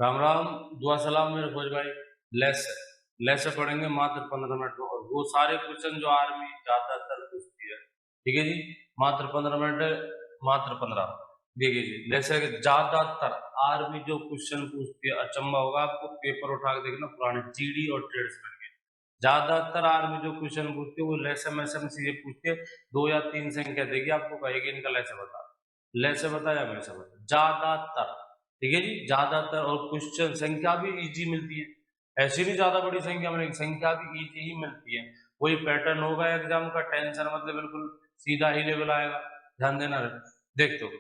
राम राम, दुआ सलाम मेरे खोज भाई। लेस से पढ़ेंगे मात्र 15 मिनट में, और वो सारे क्वेश्चन जो आर्मी ज्यादातर पूछती है। ठीक है जी, मात्र 15 मिनट, मात्र 15। देखिए जी, जैसे कि ज्यादातर आर्मी जो क्वेश्चन पूछती है, अचंभा होगा आपको, पेपर उठा के देखना पुराने जीडी और ट्रेड्स में। ज्यादातर आर्मी जो क्वेश्चन पूछती है वो लेसे में से ये पूछती है। 2 या 3 संख्या देगी आपको, कहेगी इनका लेसे बता या मैसे बता, ज्यादातर। ठीक है जी, ज्यादातर। और क्वेश्चन संख्या भी इजी मिलती है, ऐसी नहीं ज्यादा बड़ी संख्या मिलेगी, संख्या भी इजी ही मिलती है। वही पैटर्न होगा एग्जाम का, टेंशन मतलब बिल्कुल सीधा ही लेवल आएगा। ध्यान देना। देख तो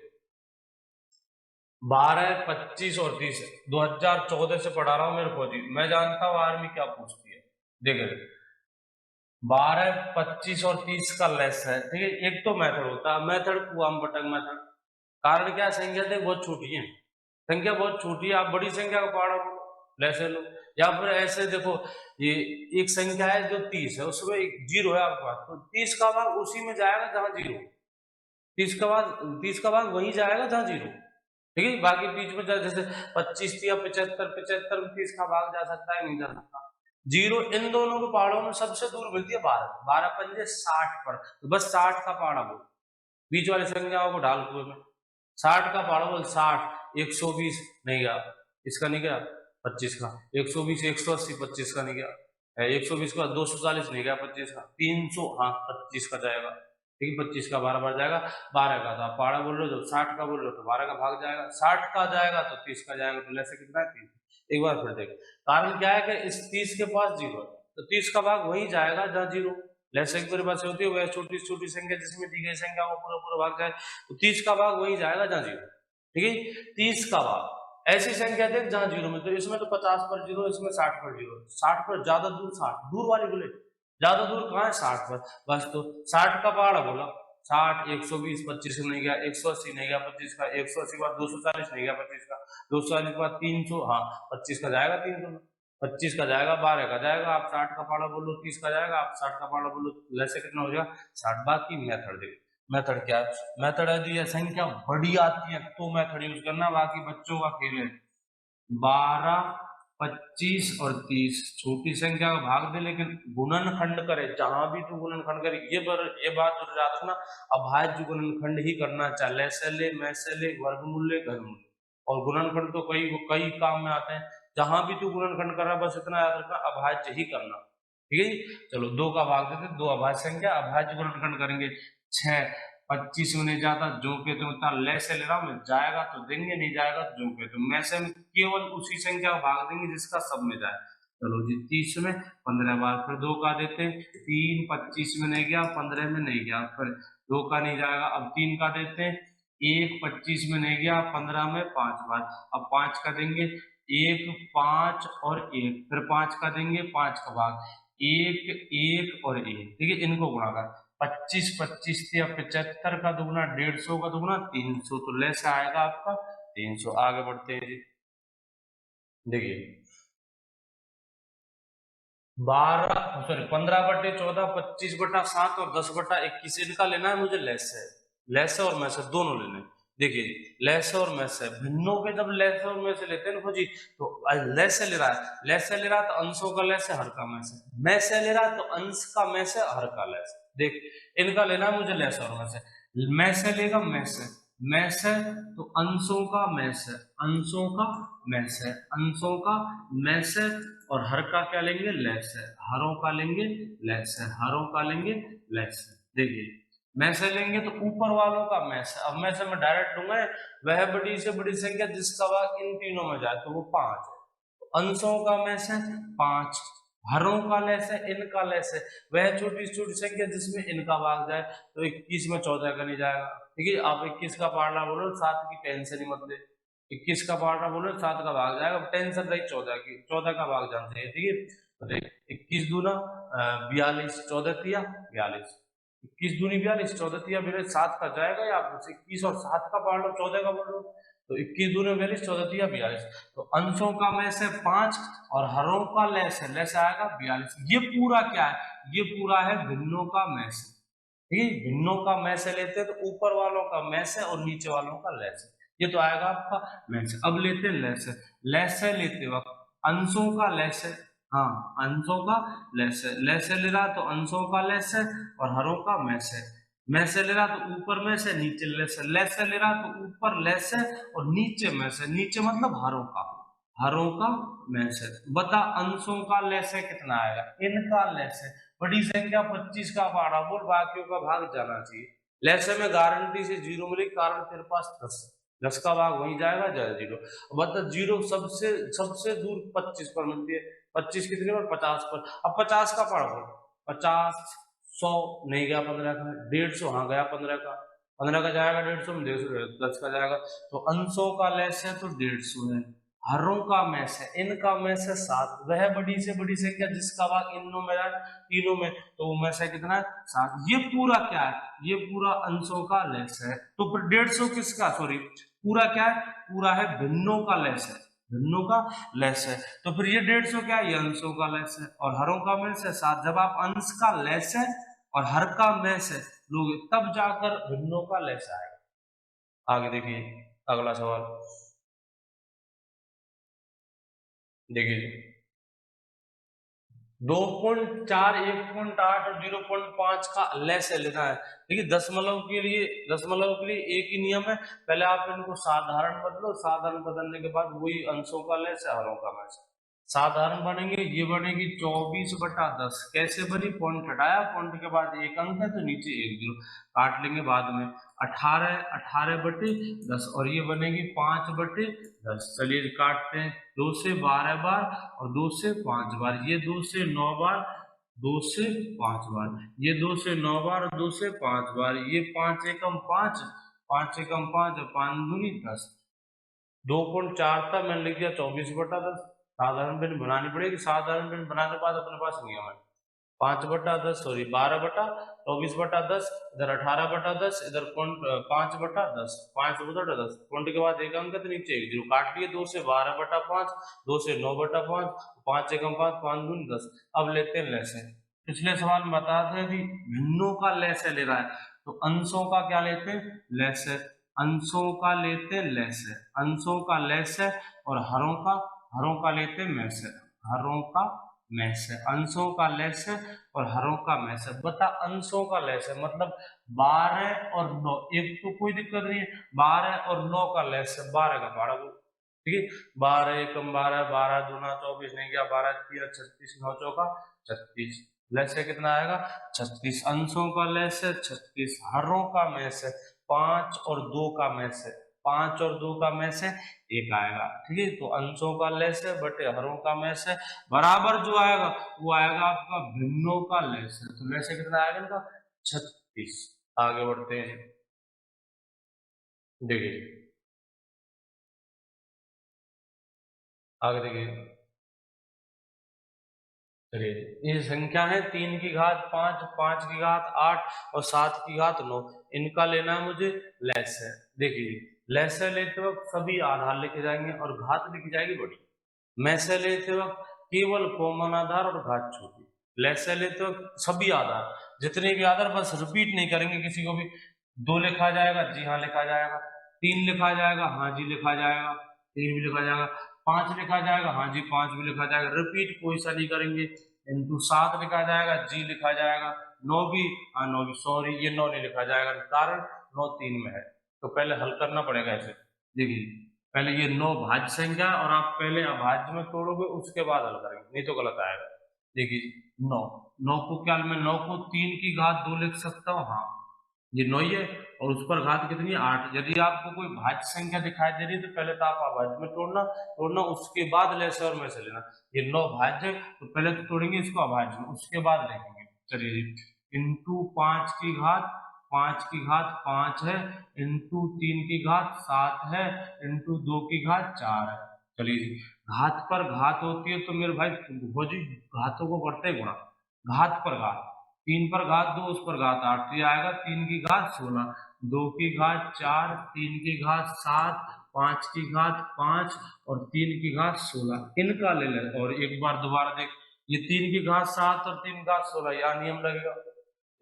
12, 25 और 30 2014 से पढ़ा रहा हूँ मेरे को जी, मैं जानता हूँ आर्मी क्या पूछती है। देख 12, 25 और 30 का लेस है। ठीक है, एक तो मेथड होता है, मेथड कुआम बटक मेथड। कारण क्या है, संख्या देख बहुत छोटी है, संख्या बहुत छोटी है, आप बड़ी संख्या का पहाड़ा लेसे लो। या फिर ऐसे देखो, ये एक संख्या है जो 30 है, उसमें एक जीरो है आपके पास, तो 30 का भाग उसी में जाएगा जहां जीरो। 30 का भाग वही जाएगा जहां जीरो। ठीक है, बाकी बीच में जैसे 25 या 75, 75 में 30 का भाग जा सकता है, नहीं जा सकता। जीरो इन दोनों के पहाड़ों में सबसे दूर मिलती है 12, 12 पंजे 60 पर, तो बस 60 का पहाड़ा बोल, बीच वाली संख्याओं को डाल कुएं में। 60 का पहाड़ा बोल, 60, 120 नहीं गया, इसका नहीं गया, 25 का 120, 180, 25 का नहीं गया, 120 का 240 नहीं गया, 25 का 300, हाँ 25 का जाएगा। ठीक है, 25 का 12 बार जाएगा, 12 का। तो आप पहाड़ा बोल रहे हो, तो 60 का बोल रहे हो तो 12 का भाग जाएगा, 60 का जाएगा तो 30 का जाएगा, तो लेसे कितना है 30। एक बार फिर देख, कारण क्या है कि इस 30 के पास जीरो है, तो 30 का भाग वही जाएगा जहां जीरो। लेसे की परिभाषा होती है वह छोटी छोटी संख्या जिसमें दी गई संख्या को पूरा पूरा भाग जाए, तो 30 का भाग वही जाएगा जहां जीरो। ठीक है, 30 का भाग ऐसी संख्या देख जहां जीरो में, तो इसमें तो 50 पर जीरो, इसमें 60 पर जीरो, 60 पर ज्यादा दूर, 60 दूर वाली बोले, ज्यादा दूर कहाँ है 60 पर, बस तो 60 का पहाड़ा बोला, 60, 120, 25 नहीं गया, 180 नहीं गया 25 का, 180 के बाद 240 नहीं गया 25 का, 240 के बाद 300, हाँ 25 का जाएगा 300 में, 25 का जाएगा, 12 का जाएगा, आप 60 का पहाड़ा बोलो, 30 का जाएगा, आप 60 का पहाड़ा बोलो, वैसे कितना हो जाएगा 60। बाकी मेथड देखो, मेथड क्या है, मेथड है जी, ये संख्या बड़ी आती है तो मेथड यूज करना, बाकी बच्चों का खेल है। 12, 25 और 30 छोटी संख्या का भाग दे, लेकिन गुणनखंड करे, जहां भी तू गुणनखंड करे, ये बात तो याद रखना, अभाज्य गुणनखंड ही करना, चाहे लेसे ले, मैसे ले, वर्गमूल ले, घनमूल ले। और गुणनखंड तो कई कई काम में आते हैं, जहां भी तू गुणनखंड कर रहा है बस इतना याद रखना, अभाज्य ही करना। ठीक है जी, चलो 2 का भाग देते, 2 अभाज्य संख्या, अभाज्य गुणनखंड करेंगे। 6, 25 में नहीं जाता, जो के तो उतना ले से ले रहा हूं मैं, जाएगा तो देंगे, नहीं जाएगा तो जो के तो मैं से केवल उसी संख्या को भाग देंगे जिसका सब में जाए। चलो जी, 30 में 15 बार, फिर 2 का देते, 3, 25 में नहीं गया, 15 में नहीं गया, फिर 2 का नहीं जाएगा, अब 3 का देते हैं, 1, 25 में नहीं गया, 15 में 5 बार, अब 5 का देंगे, 1, 5 और 1, फिर 5 का देंगे, 5 का भाग, 1, 1 और 1। ठीक है, इनको गुणा कर, 25, 25 या 75 का दुगना, 150 का दुगना 300, तो लेस आएगा आपका 300। आगे बढ़ते हैं जी, देखिए 15/14, 25/7 और 10/21, इनका लेना है मुझे लेस है और मैस है दोनों लेने हैं। देखिए लेस और मैस है, भिन्नों के जब लेस और मैस लेते हैं ना जी, तो लेस से ले रहा है, लेस से ले रहा है तो अंशों का लेस है, हर का मैस है, मैस से ले रहा है तो अंश का मैस है, हर का लेस है। देख, इनका लेना है मुझे लेस और मैस है, मैस से लेगा मैस है, मैस है तो अंशों का मैस है, अंशों का मैस है, अंशों का मैस है, और हर का क्या लेंगे लेस है, हरों का लेंगे लेस है, हरों का लेंगे लेस है। देखिए मैसे लेंगे तो ऊपर वालों का मैस है, अब मैसे मैं डायरेक्ट लूंगा, वह बड़ी से बड़ी संख्या जिसका भाग इन तीनों में जाए तो वो 5 है, तो अंशों का मैस है 5, हरों का लेस है, इनका लेस है, वह छोटी छोटी संख्या जिसमें इनका भाग जाए, तो 21 में 14 का नहीं जाएगा। ठीक है, आप 21 का पार्ला बोलो, 7 की टेंशन ही मत ले, 21 का पार्टा बोलो 7 का भाग जाएगा, टेंशन रही 14 की, 14 का भाग जानते हैं। ठीक है, तो देख 21 दूना 42, 14 तिया 42, 21 दूनी 42, 14 तिया 42, 7 का जाएगा, या आप 21 और 7 का पार लो, 14 का बोलो, तो 21 दूनी 42, 14 तिया 42, तो अंशों का में से 5 और हरों का लेस है, लेस आएगा 42। ये पूरा क्या है, ये पूरा है भिन्नों का में से। ठीक है, भिन्नों का में से लेते हैं तो ऊपर वालों का में से और नीचे वालों का लेस है, ये तो आएगा आपका मैसे। अब लेते हैं लैसे। लैसे लेते वक्त अंशों का लैसे, हाँ अंशों का लैसे, लैसे ले रहा तो अंशों का लैसे और हरों का मैसे। मैसे ले रहा तो ऊपर में से नीचे लैसे, लैसे ले रहा तो ऊपर लैसे और नीचे मैसे, नीचे मतलब हरों का, हरों का मैसे। बता अंशों का लैसे कितना आएगा, इनका लैसे। बड़ी संख्या 25 का पाड़ा बोल, बाकियों का भाग जाना चाहिए। लैसे में गारंटी से 0 मिली, कारण तेरे पास 10 है, 10 का भाग वहीं जाएगा, जाए 0। बता 0 सबसे सबसे दूर 25 पर मिलती है, 25 कितने पर, 50 पर। अब 50 का पढ़ दो, 50 100 नहीं गया 15 का, 150 हाँ गया 15 का, 15 का जाएगा 150 में, 10 का जाएगा। तो अंशों का लैस है तो 150 है, हरों का मैस है, इनका मैस है 7। वह बड़ी से बड़ी संख्या जिसका भाग इनों में है, तीनों में, तो वो मैस है कितना है, 7। ये पूरा क्या है, ये पूरा अंशों का लैस है। तो फिर 150 किसका, सॉरी पूरा क्या है, पूरा है भिन्नों का लैस है, भिन्नों का लैस है। तो फिर ये 150 क्या है, ये अंशों का लैस है और हरों का मैस है 7। जब आप अंश का लैस है और हर का मैस है लोगे तब जाकर भिन्नों का लैस आएगा। आगे देखिए अगला सवाल, देखिए 2.4, 1.8 और 0.5 का लैस लेना है। देखिए दशमलव के लिए एक ही नियम है, पहले आप इनको साधारण बदलो, साधारण बदलने के बाद वही अंशों का लैस है, हरों का लैस। साधारण बनेंगे, ये बनेगी 24/10। कैसे बनी, पॉइंट हटाया, पॉइंट के बाद एक अंक है तो नीचे एक जीरो, काट लेंगे बाद में। 18/10 और ये बनेगी 5/10। चलिए काटते हैं, 2 से 12 बार और 2 से 5 बार, ये 2 से 9 बार, 2 से 5 बार, ये 2 से 9 बार और 2 से 5 बार, ये 5 एकम 5, 5 एकम 5 और 5 दूनी 10। 2.4 था, मैंने लिख दिया 24/10। साधारण भिन्न बनानी पड़ेगी, साधारण भिन्न बनाने के बाद अपने पास नियम है 5/10, सॉरी 12/24/10, इधर 18/10, इधर 5/10, 5/10, पॉइंट के बाद एक अंक तो नीचे एक जीरो, काट लिए। 2 से 12/5, 2 से 9/5, 5 एकम 5, 5 दूनी 10। अब लेते हैं लैसे। पिछले सवाल में बता थे कि भिन्नों का लैसे ले रहा है, तो अंशों का क्या लेते हैं, लैसे। अंशों का लेते लैसे, अंशों का लैसे और हरों का लेते मैसे, हरों का मैसे, अंशों का लैसे और हरों का मैसे। बता अंशों का लैसे मतलब 12 और 9, एक तो कोई दिक्कत नहीं है, 12 और 9 का लैसे, 12 का 12, ठीक है। 12 एकम 12, 12 दूना 24 नहीं गया, 12 तिया 36, 9 चौका 36, लैसे कितना आएगा 36। अंशों का लैसे 36, हरों का मैसे 5 और 2 का मैसे, 5 और 2 का मैसे 1 आएगा, ठीक है। तो अंशों का लैसे बटे हरों का मैसे बराबर जो आएगा वो आएगा आपका भिन्नों का लैसे। तो लैसे कितना आएगा इनका 36। आगे बढ़ते हैं, देखिए आगे देखिए, चलिए ये संख्या है 3 की घात 5, 5 की घात 8 और 7 की घात 9, इनका लेना है मुझे लैसे। देखिए लैसे लेते वक्त सभी आधार लिखे जाएंगे और घात लिखी जाएगी बड़ी। मैसे लेते वक्त केवल कॉमन आधार और घात छोटी। लैसे लेते वक्त सभी आधार, जितने भी आधार, बस रिपीट नहीं करेंगे किसी को भी। 2 लिखा जाएगा, जी हाँ लिखा जाएगा। 3 लिखा जाएगा, हाँ जी लिखा जाएगा, 3 भी लिखा जाएगा। 5 लिखा जाएगा, हाँ जी 5 भी लिखा जाएगा, रिपीट कोई सा नहीं करेंगे। इंटू 7 लिखा जाएगा, जी लिखा जाएगा। 9 भी, हाँ 9 भी, सॉरी ये 9 नहीं लिखा जाएगा, कारण 9 3 में है, तो पहले हल करना पड़ेगा ऐसे। देखिए पहले ये 9 भाज्य संख्या और आप पहले अभाज्य में तोड़ोगे उसके बाद हल करेंगे, नहीं तो गलत आएगा। देखिए 9, 9 को क्या, मैं 9 को 3 की घात 2 लिख सकता हूँ, हाँ ये 9 ही है और उस पर घात कितनी है 8। यदि आपको कोई भाज्य संख्या दिखाई दे रही है तो पहले तो आप अभाज्य में तोड़ना उसके बाद लैसे और मैसे लेना। ये 9 भाज्य तो पहले तो तोड़ेंगे इसको अभाज्य में, उसके बाद लिखेंगे। चलिए इंटू 5 की घात, 5 की घात 5 है, इंटू 3 की घात 7 है, इंटू 2 की घात 4 है। चलिए जी, घात पर घात होती है तो मेरे भाई हो जी, घातों को बढ़ते गुणा, घात पर घात, 3 पर घात 2, उस पर घात 8, तो ये आएगा 3 की घात 16, 2 की घात 4, 3 की घात 7, 5 की घात 5 और 3 की घात 16, इनका ले ले। और एक बार दोबारा देख, ये 3 की घात 7 और 3 की घात 16, यह नियम लगेगा।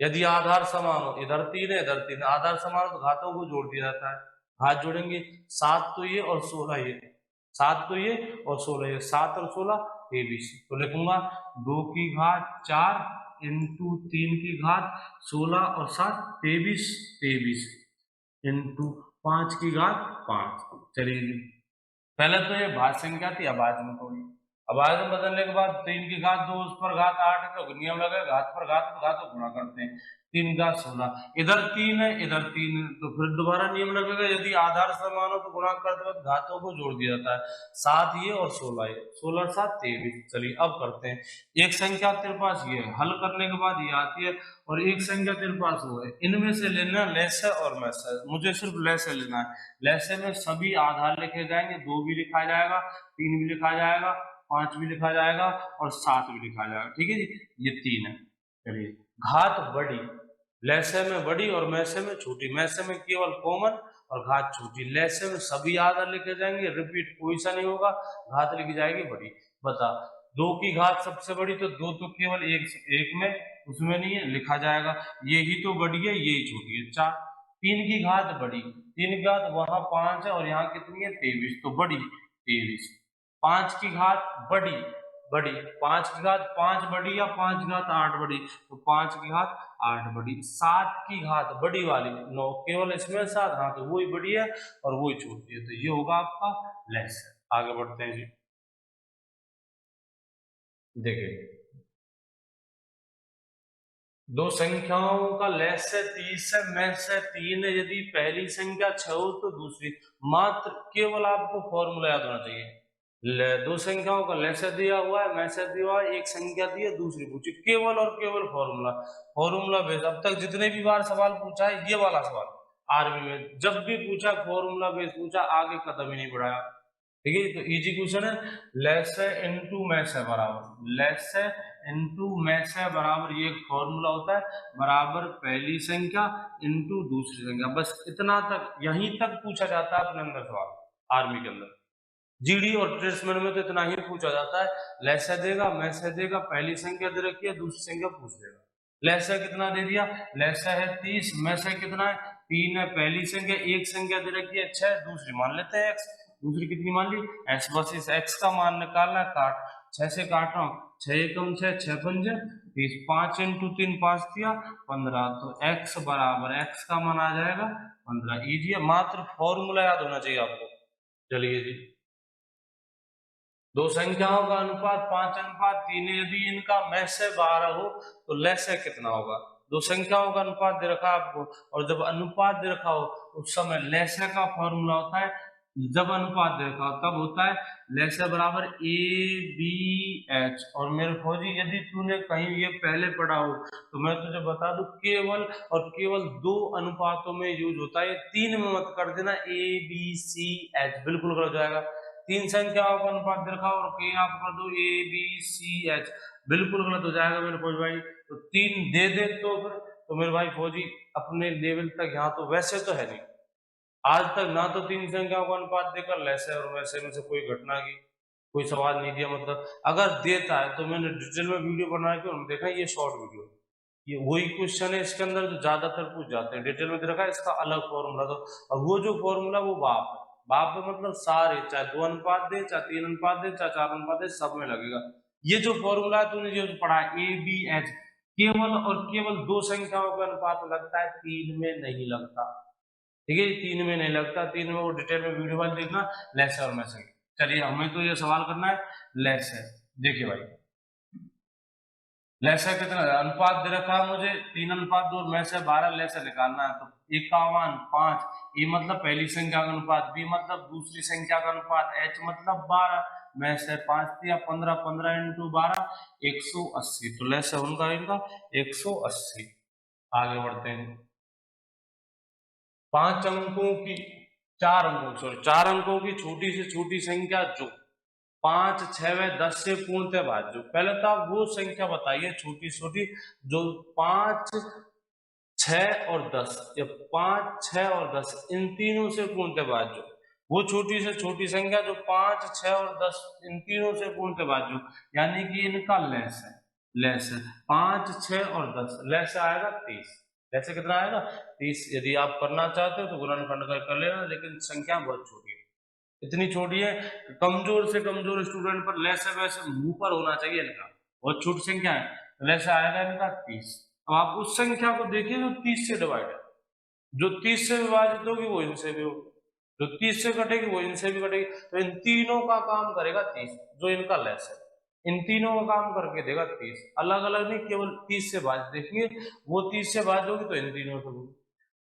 यदि आधार समान हो, इधर 3 है इधर 3, आधार समान हो तो घातों को जोड़ दिया जाता है, घात जोड़ेंगे, 7 तो ये और 16 ये, 7 तो ये और 16 ये, 7 और 16 23। तो लिखूंगा 2 की घात 4 इंटू 3 की घात 16 और 7 23, 23 इंटू 5 की घात 5। चलिए जी, पहले तो ये भाज्य संख्या थी, अब आज में थोड़ी, अब आज में बदलने के बाद 3 की घात 2 उस पर घात 8 तो नियम लगे घात पर घात तो घात गुणा करते हैं, 3 घात 16, इधर 3 है इधर 3 है, तो फिर दोबारा नियम लगेगा यदि आधार समान हो तो गुणा करते वक्त घातों को जोड़ दिया जाता है, 7 ये और 16 ये, 16 और 7 23। चलिए अब करते हैं। एक संख्या तेरे पास ये है, हल करने के बाद ये आती है, और एक संख्या तेरे पास वो है, इनमें से लेना लैसे और मैसे, मुझे सिर्फ लैसे लेना है। लैसे में सभी आधार लिखे जाएंगे, 2 भी लिखा जाएगा, 3 भी लिखा जाएगा, 5 भी लिखा जाएगा और 7 भी लिखा जाएगा, ठीक है जी, ये 3 है। चलिए घात बड़ी, लैसे में बड़ी और मैसे में छोटी, मैसे में केवल कॉमन और घात छोटी, लैसे में सभी आधार लिखे जाएंगे, रिपीट कोई सा नहीं होगा, घात लिखी जाएगी बड़ी। बता 2 की घात सबसे बड़ी, तो 2 तो केवल एक में उसमें नहीं है, लिखा जाएगा, यही तो बड़ी है यही छोटी है, 4। 3 की घात बड़ी, 3 की घात वहां 5 है और यहाँ कितनी है 23, तो बड़ी 23। 5 की घात बड़ी, बड़ी 5 की घात 5 बड़ी या 5 की घात 8 बड़ी, तो 5 की घात 8 बड़ी। 7 की घात बड़ी वाली 9, केवल इसमें 7, हाँ तो वही बड़ी है और वही छोटी है, तो ये होगा आपका लेस। आगे बढ़ते हैं जी, देखिए दो संख्याओं का लैस है 30 है, मैस है 3 है, यदि पहली संख्या 6 हो तो दूसरी, मात्र केवल आपको फॉर्मूला याद होना चाहिए। दो संख्याओं का लैसे दिया हुआ है, मैसे दिया हुआ है, एक संख्या दी है दूसरी पूछी, केवल और केवल फॉर्मूला, फॉर्मूला बेस। अब तक जितने भी बार सवाल पूछा है ये वाला सवाल आर्मी में जब भी पूछा फॉर्मूला बेस पूछा, आगे कदम ही नहीं बढ़ाया, ठीक है। तो इजी क्वेश्चन है, लेस है इनटू मैस है बराबर, लेस है इनटू मैस है बराबर, ये एक फॉर्मूला होता है, बराबर पहली संख्या इनटू दूसरी संख्या, बस इतना तक, यहीं तक पूछा जाता है अपने अंदर सवाल आर्मी के अंदर। जीडी और ट्रेड्समैन में तो इतना ही पूछा जाता है, लेस है देगा मैस है देगा, पहली संख्या दे रखी है दूसरी संख्या पूछ देगा। लेस है कितना दे दिया, लेस है 30, मैस है कितना है 3 है, पहली संख्या एक संख्या दे रखी है 6, दूसरी मान लेते हैं x, दूसरी कितनी मान ली x, बस इस x का मान निकालना है, काट 6 से काट रहा हूँ, 6 एकम 6, 6 पंजे 30, 5 इंटू 3 5 दिया 15, तो x बराबर x का मान आ जाएगा 15। इजी है, मात्र फॉर्मूला याद होना चाहिए आपको। चलिए जी, दो संख्याओं का अनुपात 5:3 है, यदि इनका मैसे 12 हो तो लैसे कितना होगा। दो संख्याओं का अनुपात दे रखा आपको, और जब अनुपात दे रखा हो उस समय लैसे का फॉर्मूला होता है, जब अनुपात दे रखा हो तब होता है लैसे बराबर ABH। और मेरे फौजी यदि तूने कहीं ये पहले पढ़ा हो तो मैं तुझे बता दूं, केवल और केवल 2 अनुपातों में यूज होता है, 3 में मत कर देना, ABCH बिल्कुल गलत हो जाएगा। 3 संख्याओं का अनुपात दे रखा और कहीं आप कर दो ABCH, बिल्कुल गलत हो जाएगा मेरे फौजी भाई। तो 3 दे दे तो फिर, तो मेरे भाई फौजी अपने लेवल तक यहाँ तो वैसे तो है नहीं, आज तक ना तो 3 संख्याओं का अनुपात देकर लैसे और वैसे में से कोई घटना की कोई सवाल नहीं दिया, मतलब अगर देता है तो मैंने डिटेल में वीडियो बना के उन्होंने देखा, ये शॉर्ट वीडियो, ये वही क्वेश्चन है इसके अंदर जो ज्यादातर पूछ जाते हैं, डिटेल में दे रखा है इसका अलग फॉर्मूला, तो और वो जो फॉर्मूला वो बाप है, बाप है मतलब सारे, चाहे 2 अनुपात दे चाहे 3 अनुपात दे चाहे 4 अनुपात दे, सब में लगेगा। ये जो फॉर्मूला है तूने जो पढ़ा ABH, केवल और केवल 2 संख्याओं का अनुपात लगता है, 3 में नहीं लगता, ठीक है, 3 में नहीं लगता, 3 में वो डिटेल में वीडियो वाले देखना, लेस और मैस है। चलिए हमें तो ये सवाल करना है लेस है। देखिए भाई लेस है कितना, अनुपात दे रखा है मुझे 3:2 और मैस है 12, लेस है निकालना है, तो 51:5, ये मतलब पहली संख्या का अनुपात, बी मतलब दूसरी संख्या का अनुपात, h मतलब 12, मैस है 5 दिया 15, 15 इंटू 12 180, तो लेस है उनका इनका 180। आगे बढ़ते हैं, 5 अंकों की 4 अंकों सॉरी 4 अंकों की छोटी से छोटी संख्या जो 5, 6 व 10 से पूर्णतः भाज्य, पहले तो आप वो संख्या बताइए छोटी छोटी जो 5, 6 और 10, या 5, 6 और 10 इन तीनों से पूर्णतः भाज्य, वो छोटी से छोटी संख्या जो 5, 6 और 10 इन तीनों से पूर्णतः भाज्य, यानी कि इनका लेस है, लेस है 5, 6 और 10, लेस आएगा 30। वैसे कितना आएगा 30। यदि आप करना चाहते हो तो गुणनखंड कर लेना, लेकिन संख्या बहुत छोटी है, इतनी छोटी है, कमजोर से कमजोर स्टूडेंट पर लैसे वैसे मुंह पर होना चाहिए इनका, बहुत छोटी संख्या है, तो लैसे आएगा इनका 30। अब आप उस संख्या को देखिए जो 30 से डिवाइड है, जो 30 से विभाजित होगी वो इनसे भी होगी, जो 30 से कटेगी वो इनसे भी कटेगी, तो इन तीनों का काम करेगा 30, जो इनका लेस है इन तीनों का काम करके देगा 30, अलग अलग नहीं, केवल 30 से भाज देखेंगे, वो 30 से भाज होगी तो इन तीनों से होगी।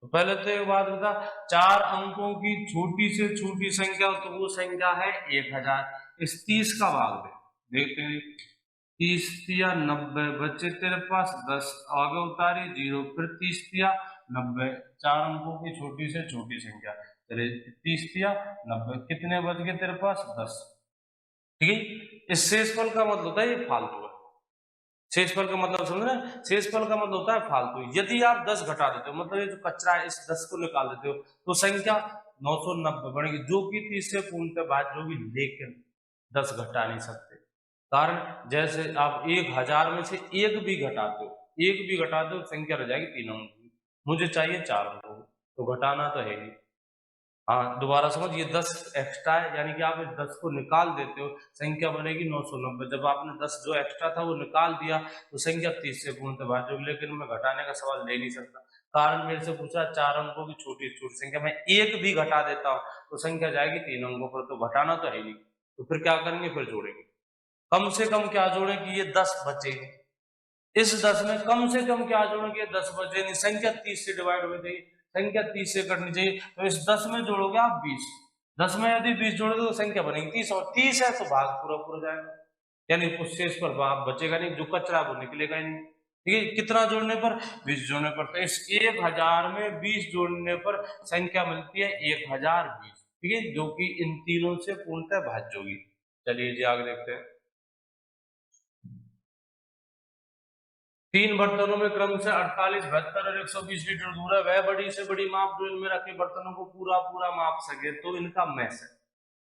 तो पहले तो एक बात बता, 4 अंकों की छोटी से छोटी संख्या तो वो संख्या है 1000। इस 30 का भाग दे, देखते हैं 30 दिया 90, बचे तेरे पास 10, आगे उतारे 0, फिर 30 दिया 90, 4 अंकों की छोटी से छोटी संख्या, चले 30 दिया 90, कितने बच गए तेरे पास 10। ठीक है, इस शेषफल का मतलब होता है ये फालतू है, शेषफल का मतलब समझ रहे हैं, शेषफल का मतलब होता है फालतू। यदि आप 10 घटा देते हो, मतलब ये जो कचरा है इस 10 को निकाल देते हो, तो संख्या 990 बनेगी, जो कि 30 से पूर्णतः भाज्य होगी, लेकिन 10 घटा नहीं सकते, कारण जैसे आप 1000 में से एक भी घटाते हो, एक भी घटाते हो, संख्या रह जाएगी 3 अंक की, मुझे चाहिए 4 अंक, तो घटाना तो है ही। हाँ दोबारा समझ, ये 10 एक्स्ट्रा है, यानी कि आप इस 10 को निकाल देते हो, संख्या बनेगी 990। जब आपने 10 जो एक्स्ट्रा था वो निकाल दिया तो संख्या 30 से पूर्णतः भाज्य होगी, लेकिन मैं घटाने का सवाल ले नहीं सकता, कारण मेरे से पूछा 4 अंकों की छोटी छोटी संख्या, मैं एक भी घटा देता हूँ तो संख्या जाएगी 3 अंकों पर, तो घटाना तो है नहीं, तो फिर क्या करेंगे, फिर जोड़ेंगे, कम से कम क्या जोड़े कि ये 10 बचेगी, इस 10 में कम से कम क्या जोड़ेंगे, 10 बचे, नहीं संख्या 30 से डिवाइड होनी चाहिए, संख्या 30 से कटनी चाहिए, तो इस 10 में जोड़ोगे आप 20, 10 में यदि 20 जोड़ोगे तो संख्या बनेगी 30, और 30 है तो भाग पूरा पूरा जाएगा, यानी कुछ शेष पर भाग बचेगा नहीं, जो कचरा वो निकलेगा ही नहीं। ठीक है, कितना जोड़ने पर, 20 जोड़ने पर, तो इस 1000 में 20 जोड़ने पर संख्या मिलती है 1020। ठीक है, जो कि इन तीनों से पूर्णतः भाज्य होगी। चलिए जी आगे देखते हैं। 3 बर्तनों में क्रम से 48, 72 और 120 लीटर दूध है, वह बड़ी से बड़ी माप जो इनमें रखे बर्तनों को पूरा पूरा माप सके, तो इनका मैस है।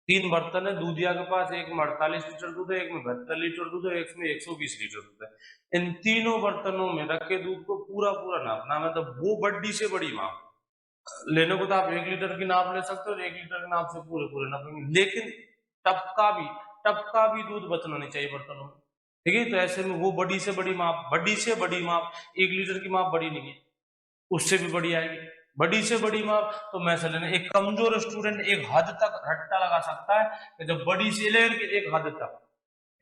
3 बर्तन है दूधिया के पास, एक में 48 लीटर दूध है, एक में 72 लीटर दूध है, एक में 120 लीटर दूध है। इन तीनों बर्तनों में रखे दूध को पूरा पूरा नापना, मतलब वो बड़ी से बड़ी माप लेने को, तो आप 1 लीटर की नाप ले सकते हो, 1 लीटर के नाप से पूरे पूरे नापेंगे, लेकिन टपका भी टपका भी दूध बचना नहीं चाहिए बर्तनों में। ठीक है, तो ऐसे में वो बड़ी से बड़ी माप, बड़ी से बड़ी माप, 1 लीटर की माप बड़ी नहीं है, उससे भी बड़ी आएगी, बड़ी से बड़ी माप, तो मैं लेना, एक कमजोर स्टूडेंट एक हद तक रट्टा लगा सकता है कि जब बड़ी से लेकर एक हद तक,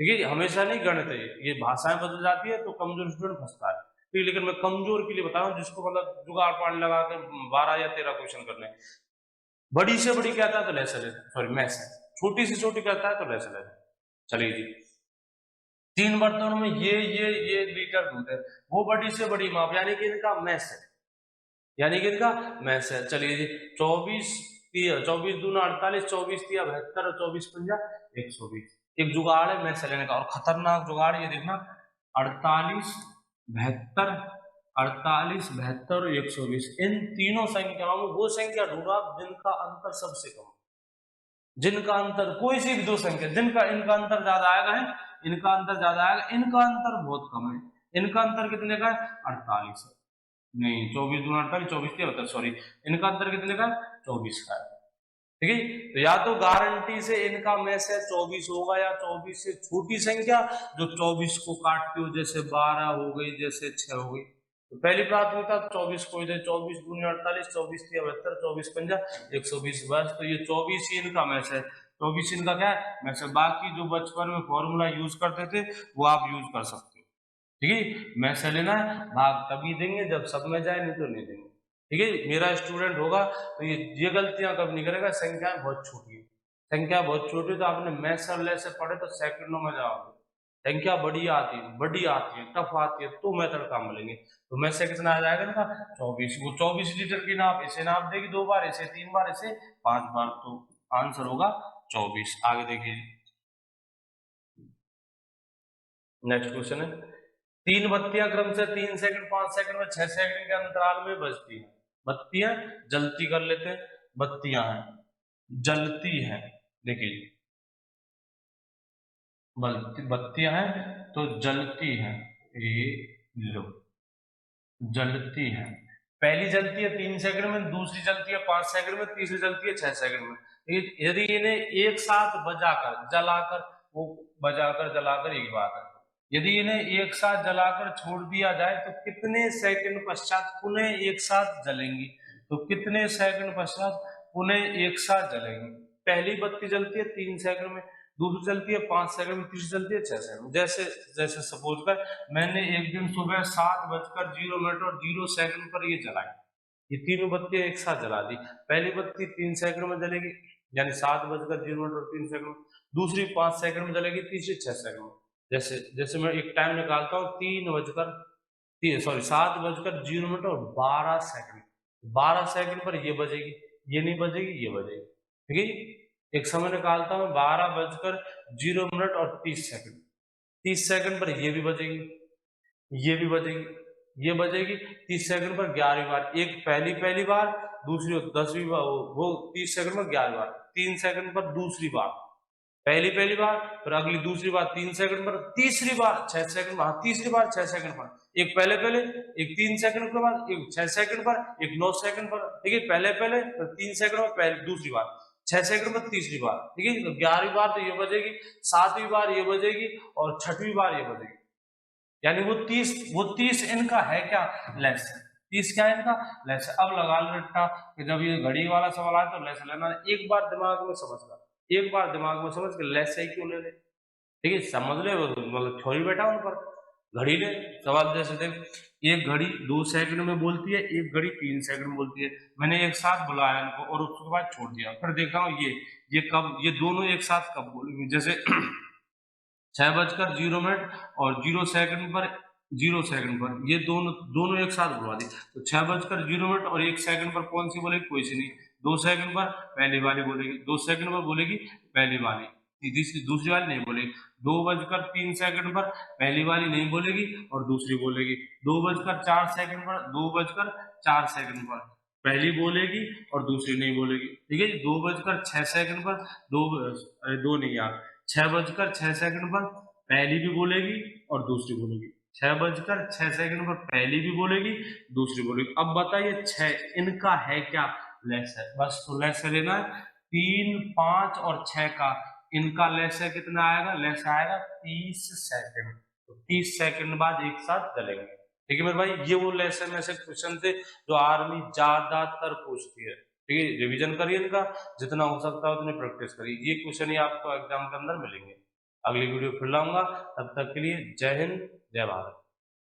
ठीक है, हमेशा नहीं गणित है, ये भाषाएं बदल जाती है तो कमजोर स्टूडेंट फंसता है। ठीक है, लेकिन मैं कमजोर के लिए बता रहा हूँ, जिसको मतलब जुगाड़ पानी लगा के 12 या 13 क्वेश्चन करने, बड़ी से बड़ी कहता है तो लेस ले, सॉरी मैस है, छोटी से छोटी कहता है तो लेस ले। चलिए जी, 3 बर्तनों में ये लीटर दूध है, वो बड़ी से बड़ी माप, यानी कि इनका मैस है, यानी कि इनका मैस है। चलिए जी, 24 24 दूना 48, 24 तिया 72 और 24 पंजा 120। एक जुगाड़ है मैस लेने का, और खतरनाक जुगाड़, ये देखना 48 72 48 72 और 120, इन तीनों संख्याओं में वो संख्या ढूंढो आप जिनका अंतर सबसे कम, जिनका अंतर, कोई सी भी दो संख्या जिनका इनका अंतर ज्यादा आएगा है, इनका अंतर ज्यादा आएगा, इनका अंतर बहुत कम है, इनका अंतर कितने का है 48 है, नहीं 24 दूना 48, 24 73, सॉरी, इनका अंतर कितने का है 24 का है। ठीक है, तो या तो गारंटी से इनका में से 24 होगा, या 24 से छोटी संख्या जो 24 को काटती हो, जैसे 12 हो गई, जैसे 6 हो गई, तो पहली प्राथमिकता 24 को दे, 24 दूनी 48, 24 तिया 72, 24 पंजा 120, बस, तो ये 24 ही इनका मैच है, 24 इनका क्या है मैच है, बाकी जो बचपन में फॉर्मूला यूज करते थे वो आप यूज कर सकते हो। ठीक है, मैच लेना है, भाग तभी देंगे जब सब में जाए, नहीं तो नहीं देंगे। ठीक है, मेरा स्टूडेंट होगा तो ये गलतियां कब नहीं करेगा, संख्या बहुत छोटी है, संख्या बहुत छोटी, तो आपने मैथ और ले से पढ़े तो सेकंडों में जाओगे, संख्या बड़ी आती है टफ आती है तो मेथड काम मिलेंगे, तो मैं से कितना आ जाएगा ना 24, वो 24 लीटर की नाप इसे नाप देगी 2 बार, इसे 3 बार, इसे 5 बार, तो आंसर होगा 24। आगे देखिए, नेक्स्ट क्वेश्चन है, 3 बत्तियां क्रम से 3 सेकंड 5 सेकंड में 6 सेकंड के अंतराल में बजती हैं, बत्तियां जलती, कर लेते हैं, बत्तियां हैं जलती हैं, देखिए बत्तियां हैं तो जलती हैं, ये लो जलती हैं, पहली जलती है 3 सेकंड में, दूसरी जलती है 5 सेकंड में, तीसरी जलती है 6 सेकंड में। यदि इन्हें एक साथ बजाकर जलाकर, वो बजाकर जलाकर एक बात है, यदि इन्हें एक साथ जलाकर छोड़ दिया जाए तो कितने सेकंड पश्चात पुनः एक साथ जलेंगी? तो कितने सेकंड पश्चात पुनः एक साथ जलेंगी? पहली बत्ती जलती है 3 सेकंड में, दूसरी चलती है 5 सेकंड में, तीसरी चलती है 6 सेकंड में। जैसे जैसे सपोज कर मैंने एक दिन सुबह 7:0 और 0 सेकंड पर ये जलाई, ये तीनों बत्तियां एक साथ जला दी। पहली बत्ती 3 सेकंड में जलेगी, यानी 7:0 और 3 सेकंड में, दूसरी 5 सेकंड में जलेगी, तीसरी 6 सेकंड में। जैसे जैसे मैं एक टाइम निकालता हूँ, 7:0 और 12 सेकंड, 12 सेकंड पर ये बजेगी, ये नहीं बजेगी, ये बजेगी, ठीक है। एक समय निकालता हूँ 12:0 और 30 सेकंड, 30 सेकंड पर ये भी बजेगी, ये भी बजेगी, ये बजेगी। 30 सेकंड पर 11वीं बार, एक पहली बार, दूसरी 10वीं बार, वो 30 सेकंड में 11 बार, 3 सेकंड पर दूसरी बार, पहली बार, फिर अगली दूसरी बार 3 सेकंड पर, तीसरी बार 6 सेकंड, हाँ तीसरी बार 6 सेकंड पर, एक पहले एक 3 सेकंड के बाद, एक 6 सेकंड पर, एक 9 सेकंड पर, ठीक है। पहले फिर 3 सेकंड में पहले दूसरी बार, 6 सेकंड में तीसरी बार, ठीक है। तो 11वीं बार तो ये बजेगी, 7वीं बार ये बजेगी और 6वीं बार ये बजेगी। यानी वो 30 इनका है क्या? लेस है। 30 क्या है इनका? लेस है। अब लगा लो रट्टा कि जब ये घड़ी वाला सवाल आया तो लेस लेना, एक बार दिमाग में समझ ला, एक बार दिमाग में समझ के लेस है क्यों ले ले, ठीक है, समझ ले, मतलब छोड़ी बैठा उन पर। घड़ी ले, सवाल जैसे देख, एक घड़ी 2 सेकंड में बोलती है, एक घड़ी 3 सेकंड में बोलती है। मैंने एक साथ बुलाया इनको और उसके बाद छोड़ दिया, फिर देखा हूँ ये कब, ये दोनों एक साथ कब बोलेंगे? जैसे 6:0 और 0 सेकंड पर ये दोनों एक साथ बुला दी, तो 6:0 और 1 सेकंड पर कौन सी बोलेगी? कोई सी नहीं। 2 सेकंड पर पहली वाली बोलेगी, 2 सेकंड पर बोलेगी पहली वाली, दूसरी वाली नहीं बोलेगी। 2:03 पर पहली वाली नहीं बोलेगी और दूसरी बोलेगी। 2:04 पर 2:04 पर पहली बोलेगी और दूसरी नहीं बोलेगी, ठीक है। 2:06 पर दो नहीं यार, 6:06 पर पहली भी बोलेगी और दूसरी बोलेगी। 6:06 पर पहली भी बोलेगी, दूसरी बोलेगी। अब बताइए 6 इनका है क्या? लेस है, बस तो लेस है लेना है। 3, 5 और 6 का इनका लेस है, कितना आएगा? लेस आएगा 30 सेकंड। तो 30 सेकंड बाद एक साथ चलेंगे, ठीक है मेरे भाई। ये वो लेसन में से क्वेश्चन थे जो आर्मी ज्यादातर पूछती है, ठीक है। रिवीजन करिए इनका, जितना हो सकता है उतनी प्रैक्टिस करिए, ये क्वेश्चन ही आपको एग्जाम के अंदर मिलेंगे। अगली वीडियो फिर लाऊंगा, तब तक के लिए जय हिंद, जय भारत।